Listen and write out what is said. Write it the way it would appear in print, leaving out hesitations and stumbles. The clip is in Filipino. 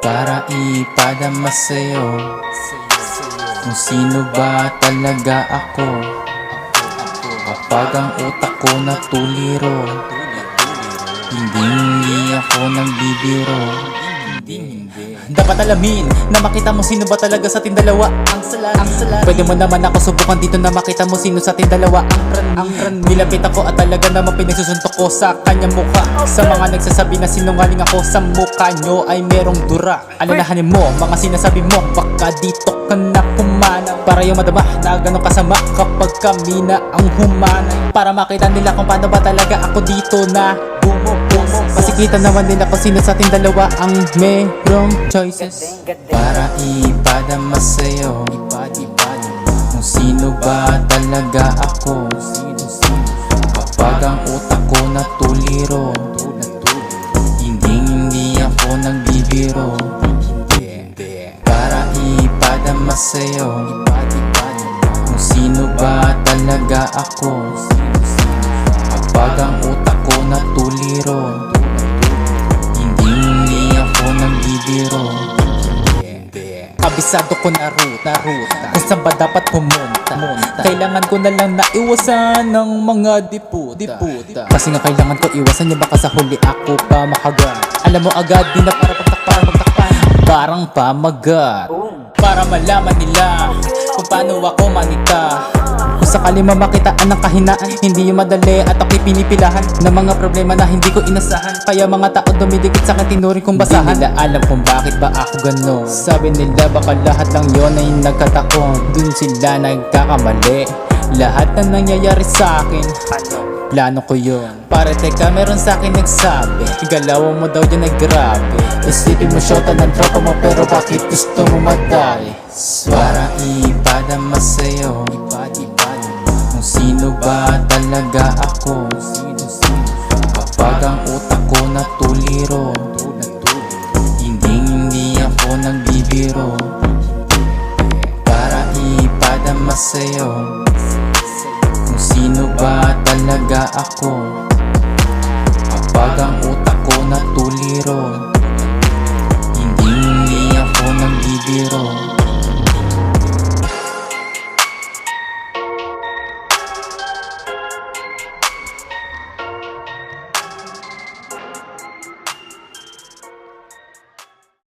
Para ipadama sa'yo kung sino ba talaga ako. Kapag ang utak ko natuliro, hindi ako nagbibiro. Dapat alamin na makita mo sino ba talaga sa ating dalawa ang salari. Pwede mo naman ako subukan dito na makita mo sino sa ating dalawa ang rani. Nilapit ako at talaga naman pinagsusuntok ko sa kanyang mukha. Sa mga nagsasabi na sinungaling ako, sa mukha nyo ay merong dura. Alalahanin mo mga sinasabi mo, baka dito ka na kumana. Para yung madama na ganong kasama kapag kami na ang humana. Para makita nila kung paano ba talaga ako dito na pasikita naman nila kung sino sa ating dalawa ang merong choices. Para ipadama sa'yo kung sino ba talaga ako. Kapag ang utak ko natuliro, hindi ako nagbibiro. Para ipadama sa'yo kung sino ba talaga ako. Kapag ang utak ko natuliro, hindi ako nagbibiro. Kabisado ko na ruta kung saan ba dapat pumunta. Kailangan ko na lang na iwasan ng mga diputa. Kasi nga kailangan ko iwasan niya, baka sa huli ako pa makagat. Alam mo agad, di na para pagtakpan parang pamagat. Para malaman nila kung paano ako manita. Kung sakali mamakitaan ng kahinaan, hindi yung madali at ako'y pinipilahan ng mga problema na hindi ko inasahan. Kaya mga tao dumidikit sa akin, tinuring kong basahan. Hindi nila alam kung bakit ba ako gano'n. Sabi nila baka lahat lang yon ay nagkataon. Dun sila nagkakamali. Lahat na nangyayari sa akin, plano ko yun. Pare teka, meron sa akin nagsabi, galaw mo daw dyan ay grabe. Isipin mo shota ng tropa mo, pero bakit gusto mo matay? Para ipadama sa'yo kung sino ba talaga ako. Kapag ang utak ko natuliro, hindi ako nagbibiro. Para ipadama sa'yo kung sino ba talaga ako. Kapag ang utak ko natuliro,